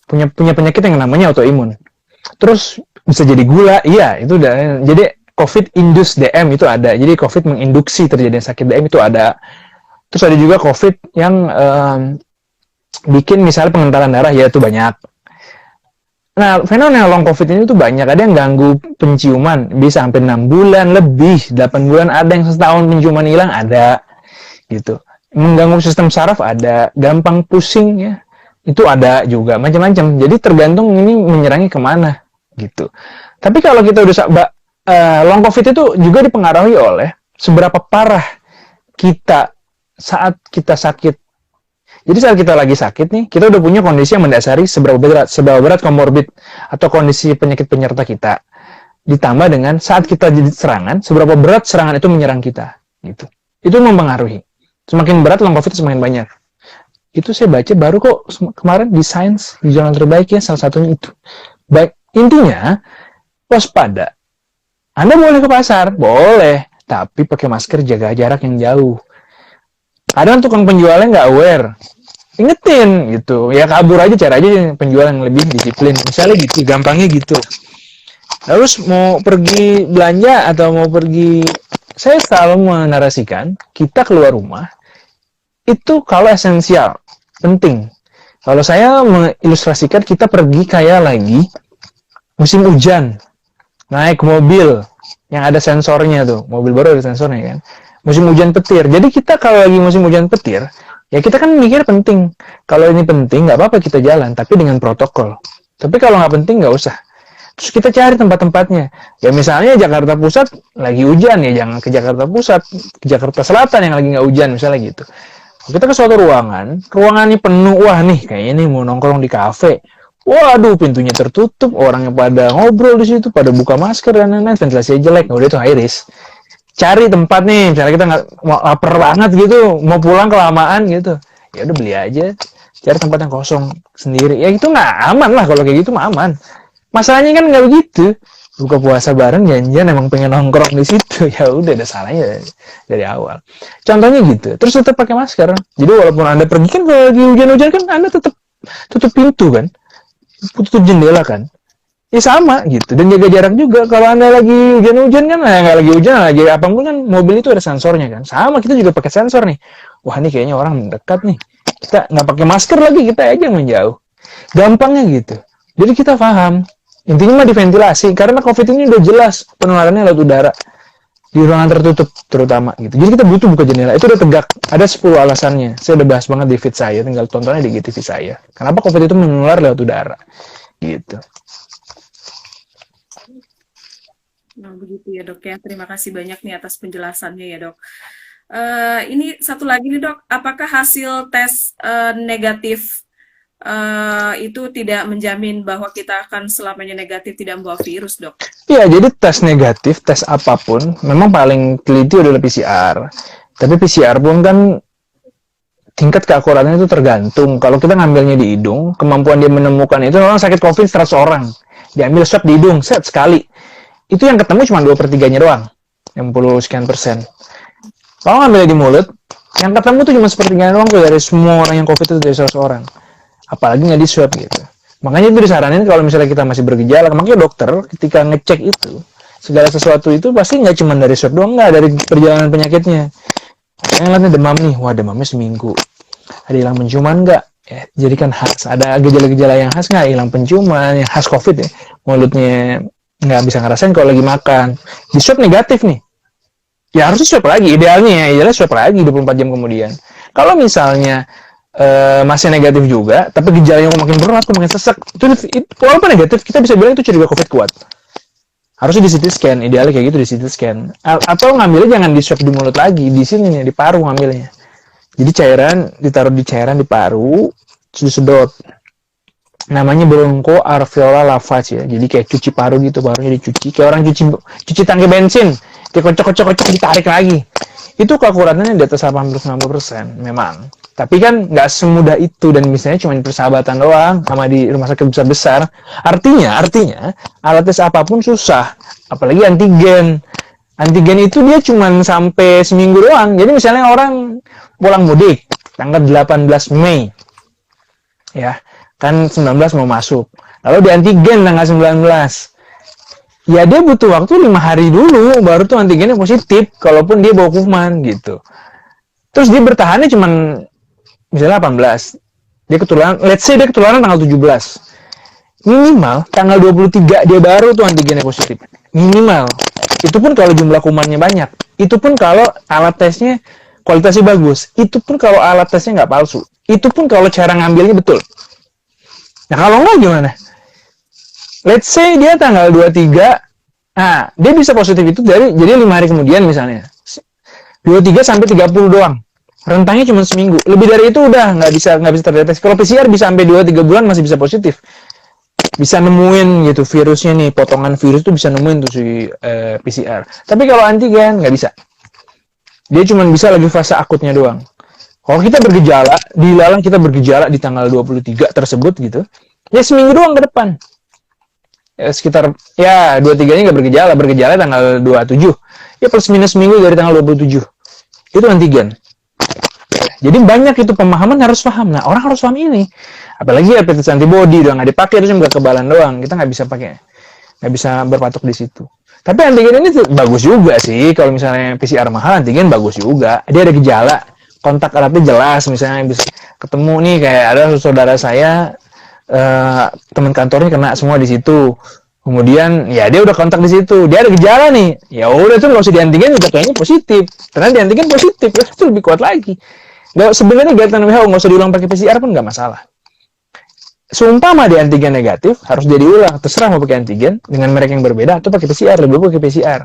Speaker 3: Punya penyakit yang namanya autoimun. Terus bisa jadi gula, iya itu udah. Jadi COVID induced DM itu ada. Jadi COVID menginduksi terjadinya sakit DM itu ada. Terus ada juga COVID yang bikin misalnya pengentalan darah, ya itu banyak. Nah, fenomena long COVID ini tuh banyak. Ada yang ganggu penciuman, bisa sampai 6 bulan lebih, 8 bulan, ada yang setahun penciuman hilang, ada. Gitu. Mengganggu sistem saraf ada, gampang pusing ya, itu ada juga, macam-macam. Jadi tergantung ini menyerangnya kemana, gitu. Tapi kalau kita udah, long COVID itu juga dipengaruhi oleh seberapa parah kita saat kita sakit. Jadi saat kita lagi sakit nih, kita udah punya kondisi yang mendasari seberapa berat komorbid atau kondisi penyakit penyerta kita. Ditambah dengan saat kita jadi serangan, seberapa berat serangan itu menyerang kita. Gitu. Itu mempengaruhi. Semakin berat long COVID semakin banyak. Itu saya baca baru kok kemarin di Science, di jurnal terbaik ya, salah satunya itu. Baik, intinya waspada. Anda boleh ke pasar, boleh, tapi pakai masker, jaga jarak yang jauh. Kadang tukang penjualnya nggak aware, ingetin gitu, ya kabur aja, cara aja penjual yang lebih disiplin, misalnya gitu, gampangnya gitu. Terus mau pergi belanja atau mau pergi, saya selalu menarasikan kita keluar rumah itu kalau esensial, penting. Kalau saya mengilustrasikan kita pergi kayak lagi musim hujan, naik mobil, yang ada sensornya tuh. Mobil baru ada sensornya kan. Musim hujan petir. Jadi kita kalau lagi musim hujan petir, ya kita kan mikir penting. Kalau ini penting, nggak apa-apa kita jalan, tapi dengan protokol. Tapi kalau nggak penting, nggak usah. Terus kita cari tempat-tempatnya. Ya misalnya Jakarta Pusat lagi hujan, ya jangan ke Jakarta Pusat, ke Jakarta Selatan yang lagi nggak hujan, misalnya gitu. Kalau kita ke suatu ruangannya penuh, wah nih kayaknya nih mau nongkrong di kafe. Waduh, pintunya tertutup, orangnya pada ngobrol di situ, pada buka masker dan lain-lain, ventilasinya jelek, udah itu high risk. Cari tempat nih, misalnya kita nggak lapar banget gitu, mau pulang kelamaan gitu, ya udah beli aja, cari tempat yang kosong sendiri. Ya itu nggak aman lah, kalau kayak gitu mah aman. Masalahnya kan nggak begitu, buka puasa bareng janjian emang pengen nongkrong di situ, ya udah ada salahnya dari awal. Contohnya gitu, terus tetap pakai masker. Jadi walaupun anda pergi kan kalau lagi hujan-hujan kan anda tetap tutup pintu kan, tutup jendela kan. Ya sama gitu, dan jaga jarak juga. Kalau anda lagi hujan-hujan kan, nggak lagi hujan, lagi apapun kan, mobil itu ada sensornya kan. Sama, kita juga pakai sensor nih. Wah ini kayaknya orang mendekat nih. Kita nggak pakai masker lagi, kita aja menjauh. Gampangnya gitu. Jadi kita paham. Intinya mah diventilasi, karena COVID ini udah jelas penularannya lewat udara. Di ruangan tertutup terutama gitu. Jadi kita butuh buka jendela. Itu udah tegak. Ada 10 alasannya. Saya udah bahas banget di feed saya, tinggal tontonnya di GTV saya. Kenapa COVID itu menular lewat udara? Gitu.
Speaker 1: Nah, begitu ya dok ya. Terima kasih banyak nih atas penjelasannya ya dok. Ini satu lagi nih dok, apakah hasil tes negatif itu tidak menjamin bahwa kita akan selamanya negatif, tidak membawa virus dok?
Speaker 3: Iya, jadi tes negatif, tes apapun, memang paling teliti adalah PCR. Tapi PCR pun kan tingkat keakuratannya itu tergantung. Kalau kita ngambilnya di hidung, kemampuan dia menemukan itu, orang sakit COVID 100 orang. Diambil swab di hidung, set sekali. Itu yang ketemu cuma 2/3-nya doang. 60 sekian persen. Kalau ngambilnya di mulut, yang ketemu tuh cuma sepertiganya doang tuh dari semua orang yang COVID itu dari 100 orang. Apalagi nggak di swab gitu. Makanya itu disaranin kalau misalnya kita masih bergejala, makanya dokter ketika ngecek itu, segala sesuatu itu pasti nggak cuma dari swab doang, nggak dari perjalanan penyakitnya. Yang lainnya demam nih, wah demamnya seminggu. Ada hilang penciuman nggak? Ya, jadi kan khas. Ada gejala-gejala yang khas nggak? Hilang penciuman, yang khas COVID ya. Mulutnya nggak bisa ngerasain kalau lagi makan. Di swab negatif nih. Ya harusnya swab lagi. Idealnya ya, swab lagi 24 jam kemudian. Kalau misalnya masih negatif juga, tapi gejalanya makin berat, makin sesek, itu walaupun negatif, kita bisa bilang itu curiga COVID kuat. Harusnya di CT scan, idealnya kayak gitu di CT scan. Atau ngambilnya jangan di swab di mulut lagi, di sini nih, di paru ngambilnya. Jadi cairan, ditaruh di cairan di paru, disedot. Namanya bronchoalveolar lavage ya. Jadi kayak cuci paru gitu, parunya dicuci. Kayak orang cuci tangki bensin, dikocok-kocok, ditarik lagi. Itu keakuratannya di atas 80-90% memang. Tapi kan nggak semudah itu, dan misalnya cuma persahabatan doang sama di rumah sakit besar-besar. Artinya alat tes apapun susah, apalagi antigen. Antigen itu dia cuma sampai seminggu doang. Jadi misalnya orang pulang mudik tanggal 18 Mei, ya kan 19 mau masuk, lalu di antigen tanggal 19. Ya dia butuh waktu 5 hari dulu baru tuh antigennya positif, kalaupun dia bawa kuman gitu. Terus dia bertahannya cuman misalnya 18. Dia ketularan, let's say dia ketularan tanggal 17. Minimal tanggal 23 dia baru tuh antigennya positif. Minimal. Itu pun kalau jumlah kumannya banyak. Itu pun kalau alat tesnya kualitasnya bagus. Itu pun kalau alat tesnya nggak palsu. Itu pun kalau cara ngambilnya betul. Nah kalau nggak gimana? Let's say dia tanggal 23, nah dia bisa positif itu jadi 5 hari kemudian misalnya. 23 sampai 30 doang. Rentangnya cuma seminggu. Lebih dari itu udah nggak bisa terdeteksi. Kalau PCR bisa sampai 2-3 bulan masih bisa positif. Bisa nemuin gitu virusnya nih, potongan virus tuh bisa nemuin tuh si PCR. Tapi kalau antigen nggak bisa. Dia cuma bisa lagi fase akutnya doang. Kalau kita bergejala, dilalang kita bergejala di tanggal 23 tersebut gitu, ya seminggu doang ke depan. Ya, sekitar, ya 23-nya nggak bergejala tanggal 27. Ya plus minus seminggu dari tanggal 27. Itu antigen. Jadi banyak itu pemahaman harus paham. Nah, orang harus paham ini. Apalagi rapid test antibody udah nggak dipakai, itu cuma kekebalan doang. Kita nggak bisa pakai, nggak bisa berpatok di situ. Tapi antigen ini tuh bagus juga sih. Kalau misalnya PCR mahal, antigen bagus juga. Dia ada gejala, kontak eratnya jelas. Misalnya bisa ketemu nih kayak ada saudara saya, teman kantornya kena semua di situ.
Speaker 4: Kemudian ya dia udah kontak di situ, dia ada gejala nih, ya udah tuh nggak usah diantigen juga kayaknya positif, karena diantigen positif ya itu lebih kuat lagi. Nggak, sebenarnya guideline WHO nggak usah diulang pakai PCR pun nggak masalah. Seumpama di antigen negatif harus dia diulang, terserah mau pakai antigen dengan merek yang berbeda atau pakai PCR, lebih baik pakai PCR.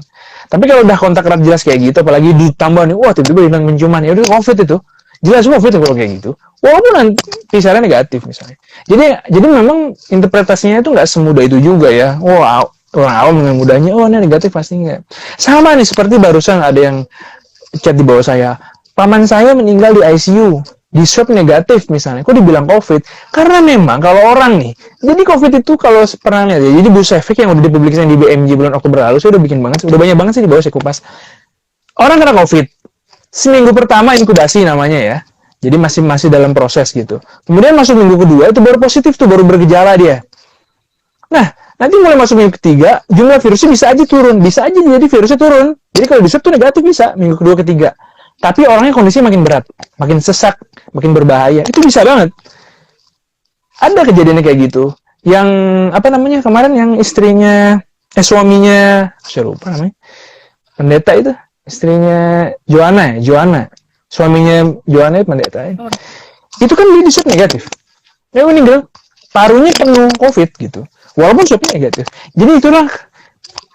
Speaker 4: Tapi kalau udah kontak erat jelas kayak gitu, apalagi ditambah nih, wah tiba-tiba hilang penciuman, ya udah COVID itu. Jelas COVID kalau kayak gitu. Walaupun nanti PCR-nya negatif misalnya. Jadi memang interpretasinya itu nggak semudah itu juga ya. Wah, orang awam dengan mudahnya, oh ini negatif pasti nggak. Sama nih seperti barusan ada yang chat di bawah saya. Paman saya meninggal di ICU. Di swab negatif misalnya. Kok dibilang COVID? Karena memang kalau orang nih, jadi COVID itu kalau pernah lihat ya, jadi Busefik yang udah dipublikasikan di BMJ bulan Oktober lalu, saya udah banyak banget sih di bawah saya kupas. Orang kena COVID. Seminggu pertama inkubasi namanya ya. Jadi masih dalam proses gitu. Kemudian masuk minggu kedua itu baru positif tuh, baru bergejala dia. Nah, nanti mulai masuk minggu ketiga, jumlah virusnya bisa aja turun. Bisa aja jadi virusnya turun. Jadi kalau di swab tuh negatif bisa minggu kedua ketiga. Tapi orangnya kondisinya makin berat, makin sesak, makin berbahaya. Itu bisa banget. Ada kejadiannya kayak gitu. Yang apa namanya kemarin yang istrinya suaminya saya lupa namanya. Pendeta itu. Istrinya Joanna, suaminya Joanna itu pendeta. Itu kan dia di swab negatif. Dia meninggal, parunya penuh COVID gitu. Walaupun swabnya negatif. Jadi itulah,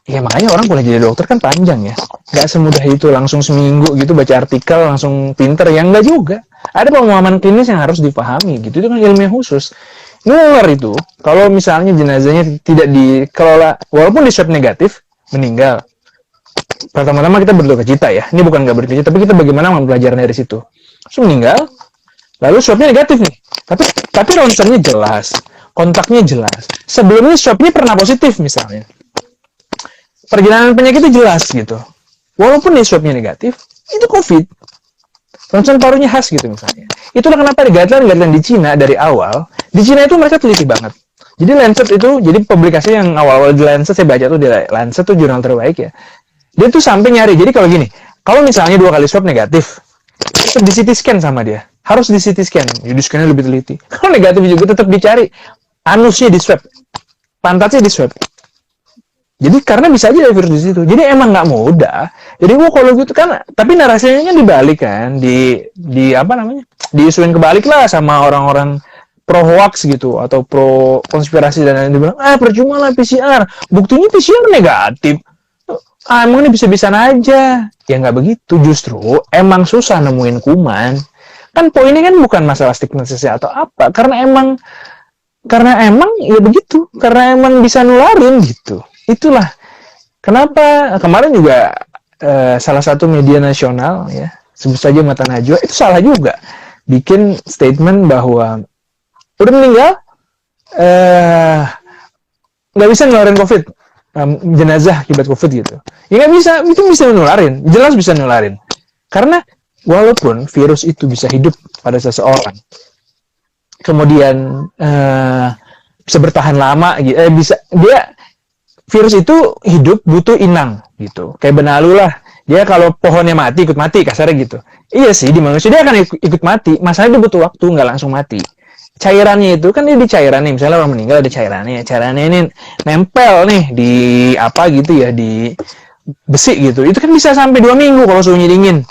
Speaker 4: ya makanya orang boleh jadi dokter kan panjang ya. Gak semudah itu langsung seminggu gitu baca artikel langsung pinter. Ya enggak juga. Ada pemahaman klinis yang harus dipahami gitu. Itu kan ilmiah khusus. Nular itu, kalau misalnya jenazahnya tidak dikelola, walaupun di swab negatif, meninggal. Pertama-tama kita berduka cita ya. Ini bukan nggak berduka cita, tapi kita bagaimana mempelajari dari situ. Terus meninggal, lalu swabnya negatif nih. Tapi ronsennya jelas, kontaknya jelas. Sebelumnya swabnya pernah positif misalnya. Perjalanan penyakitnya jelas gitu. Walaupun nih swabnya negatif, itu COVID. Ronsen parunya khas gitu misalnya. Itulah kenapa di guideline di Cina dari awal, di Cina itu mereka teliti banget. Jadi Lancet itu, jadi publikasi yang awal-awal di Lancet saya baca tuh di Lancet tuh jurnal terbaik ya. Dia tuh sampai nyari. Jadi kalau gini, kalau misalnya 2 kali swab negatif, tetap di CT scan sama dia. Harus di CT scan. Jadi scan-nya lebih teliti. Kalau negatif juga tetap dicari. Anusnya di swab. Pantatnya di swab. Jadi karena bisa aja ada virus di situ. Jadi emang nggak mudah. Jadi gua kalau gitu kan, tapi narasinya kan dibalik kan. Di apa namanya? Diisuin kebalik lah sama orang-orang pro hoax gitu atau pro konspirasi dan lain-lain. Dibilang, percuma lah PCR. Buktinya PCR negatif. Emang ini bisa-bisaan aja. Ya nggak begitu, justru emang susah nemuin kuman. Kan poinnya kan bukan masalah stigmatisasi atau apa, karena emang ya begitu, karena emang bisa nularin gitu. Itulah kenapa kemarin juga salah satu media nasional ya, sebut saja Mata Najwa, itu salah juga bikin statement bahwa udah meninggal nggak bisa nularin COVID. Jenazah akibat COVID gitu. Ya nggak bisa, itu bisa nularin, jelas bisa nularin. Karena walaupun virus itu bisa hidup pada seseorang, kemudian bisa bertahan lama, bisa virus itu hidup butuh inang gitu. Kayak benalu lah, dia kalau pohonnya mati ikut mati kasarnya gitu. Iya sih di manusia dia akan ikut mati, masalahnya dia butuh waktu, nggak langsung mati. Cairannya itu kan dia di cairan nih, misalnya orang meninggal ada cairannya ini nempel nih di apa gitu ya, di besi gitu, itu kan bisa sampai 2 minggu kalau suhunya dingin.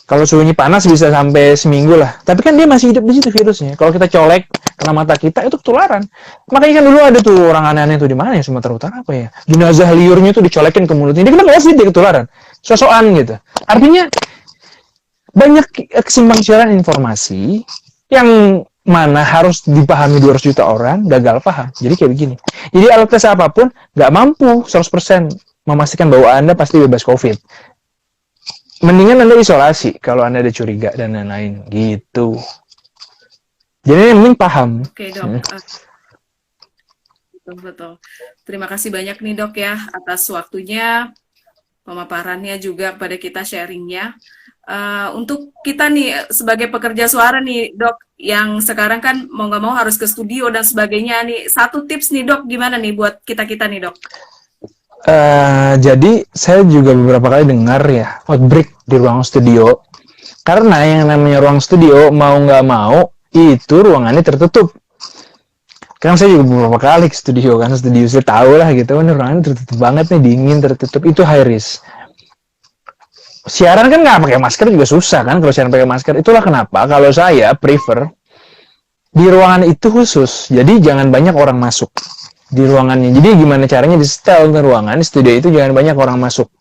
Speaker 4: Kalau suhunya panas bisa sampai seminggu lah, tapi kan dia masih hidup di situ virusnya. Kalau kita colek kena mata kita itu ketularan. Makanya kan dulu ada tuh orang aneh-aneh tuh di mana ya, Sumatera Utara apa ya, jenazah liurnya tuh dicolekin ke mulutnya, dia kena COVID, dia ketularan, sosokan gitu. Artinya banyak kesimpang siuran informasi yang mana harus dipahami 200 juta orang, gagal paham. Jadi kayak begini. Jadi alat tes apapun nggak mampu 100% memastikan bahwa Anda pasti bebas COVID. Mendingan Anda isolasi kalau Anda ada curiga dan lain-lain gitu. Jadi yang penting paham.
Speaker 1: Oke, Dok. Betul. Terima kasih banyak nih, Dok ya, atas waktunya, pemaparannya juga pada kita sharingnya. Untuk kita nih sebagai pekerja suara nih, Dok, yang sekarang kan mau nggak mau harus ke studio dan sebagainya nih, satu tips nih, Dok, gimana nih buat kita nih, Dok?
Speaker 4: Jadi saya juga beberapa kali dengar ya outbreak di ruang studio, karena yang namanya ruang studio mau nggak mau itu ruangannya tertutup. Kan saya juga beberapa kali ke studio kan, studio saya tahu lah gitu, ini ruangan tertutup banget nih, dingin, tertutup, itu high risk. Siaran kan nggak pakai masker juga susah kan kalau siaran pakai masker. Itulah kenapa kalau saya prefer di ruangan itu khusus. Jadi jangan banyak orang masuk di ruangannya. Jadi gimana caranya di setel ruangan studio itu jangan banyak orang masuk.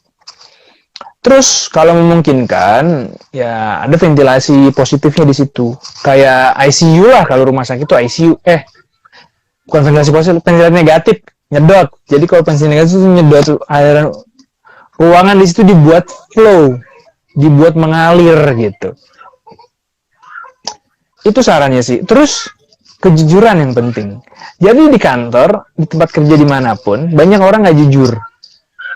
Speaker 4: Terus kalau memungkinkan ya ada ventilasi positifnya di situ. Kayak ICU lah kalau rumah sakit itu ICU. Bukan ventilasi positif, ventilasi negatif, nyedot. Jadi kalau ventilasi negatif itu nyedot aliran ruangan di situ dibuat flow, dibuat mengalir gitu. Itu sarannya sih. Terus kejujuran yang penting. Jadi di kantor, di tempat kerja dimanapun, banyak orang nggak jujur.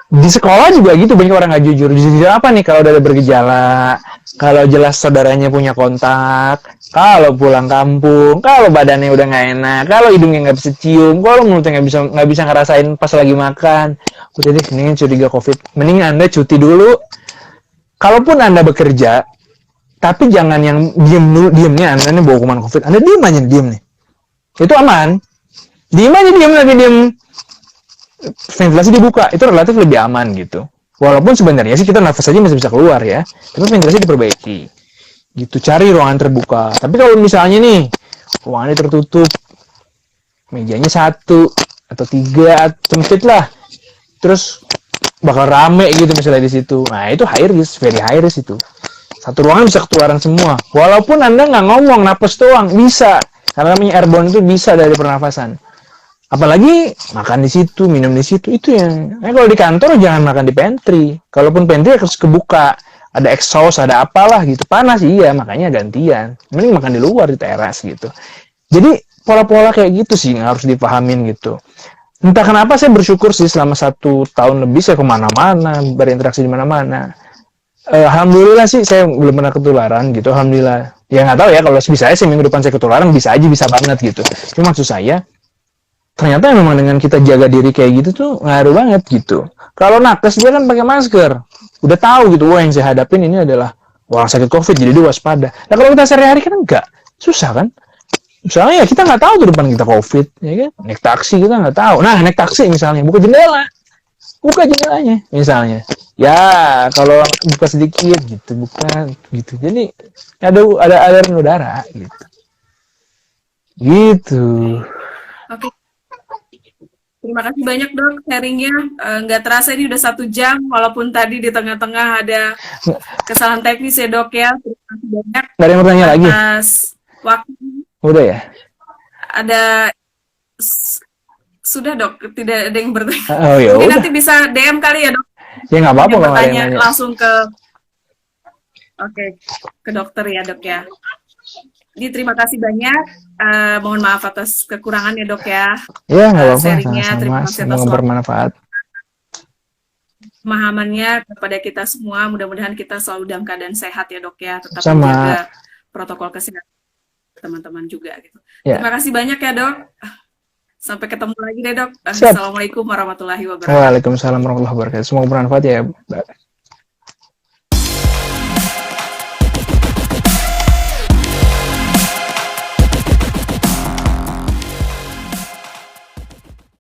Speaker 4: Di sekolah juga gitu, banyak orang nggak jujur. Jujur apa nih kalau udah ada bergejala, kalau jelas saudaranya punya kontak, kalau pulang kampung, kalau badannya udah nggak enak, kalau hidungnya nggak bisa cium, kalau mulutnya nggak bisa ngerasain pas lagi makan. Udah deh, mendingan curiga COVID. Mending Anda cuti dulu. Kalaupun Anda bekerja, tapi jangan yang diemnya Anda nih bawa kuman COVID. Anda diem aja, diem nih. Itu aman. Diem aja, diem. Ventilasi dibuka, itu relatif lebih aman gitu. Walaupun sebenarnya sih kita nafas aja masih bisa keluar ya. Tapi ventilasi diperbaiki. Gitu, cari ruangan terbuka. Tapi kalau misalnya nih, ruangannya tertutup, mejanya 1 atau 3, sempit lah. Terus bakal rame gitu misalnya di situ. Nah itu high risk, very high risk itu. Satu ruangan bisa ketularan semua. Walaupun Anda nggak ngomong, napas doang, bisa. Karena namanya airborne itu bisa dari pernafasan. Apalagi makan di situ, minum di situ, itu yang. Kalau di kantor jangan makan di pantry. Kalaupun pantry harus kebuka. Ada exhaust, ada apalah gitu. Panas iya, makanya gantian. Mending makan di luar, di teras gitu. Jadi pola-pola kayak gitu sih yang harus dipahamin gitu. Entah kenapa saya bersyukur sih selama 1 tahun lebih saya kemana-mana, berinteraksi di mana-mana. Alhamdulillah sih saya belum pernah ketularan gitu, alhamdulillah. Ya nggak tahu ya kalau bisa sih minggu depan saya ketularan bisa aja, bisa banget gitu. Cuma maksud saya ternyata memang dengan kita jaga diri kayak gitu tuh ngaruh banget gitu. Kalau nakes dia kan pakai masker, udah tahu gitu, wah yang saya hadapin ini adalah orang sakit COVID jadi dia waspada. Nah kalau kita sehari-hari kan enggak, susah kan? Misalnya ya kita nggak tahu tuh depan kita COVID, ya kan? Naik taksi kita nggak tahu. Nah naik taksi misalnya buka jendelanya misalnya. Ya kalau buka sedikit gitu, buka gitu. Jadi ada aliran udara gitu. Gitu.
Speaker 1: Oke. Terima kasih banyak dok sharingnya. Nggak terasa ini udah 1 jam, walaupun tadi di tengah-tengah ada kesalahan teknis ya dok ya. Terima kasih banyak.
Speaker 4: Nggak ada yang bertanya lagi?
Speaker 1: Atas waktu.
Speaker 4: Udah ya?
Speaker 1: Ada sudah dok, tidak ada yang bertanya.
Speaker 4: Oh ya
Speaker 1: Mungkin
Speaker 4: udah.
Speaker 1: nanti bisa DM kali ya dok.
Speaker 4: Ya nggak apa-apa
Speaker 1: Yang
Speaker 4: kalau ada yang
Speaker 1: bertanya
Speaker 4: nanya.
Speaker 1: langsung ke ke dokter ya dok ya. Jadi terima kasih banyak. Mohon maaf atas kekurangan ya dok ya.
Speaker 4: Ya nggak apa-apa,
Speaker 1: Sharingnya, terima
Speaker 4: sama-sama.
Speaker 1: kasih atas
Speaker 4: Semoga bermanfaat.
Speaker 1: pemahamannya kepada kita semua. Mudah-mudahan kita selalu dalam keadaan sehat ya dok ya. Tetap
Speaker 4: Sama.
Speaker 1: menjaga protokol kesehatan teman-teman juga gitu.
Speaker 4: Ya.
Speaker 1: Terima kasih banyak ya dok. Sampai ketemu lagi deh dok.
Speaker 4: Siap.
Speaker 1: Assalamualaikum warahmatullahi wabarakatuh.
Speaker 4: Waalaikumsalam warahmatullahi wabarakatuh. Semoga bermanfaat ya, Mbak.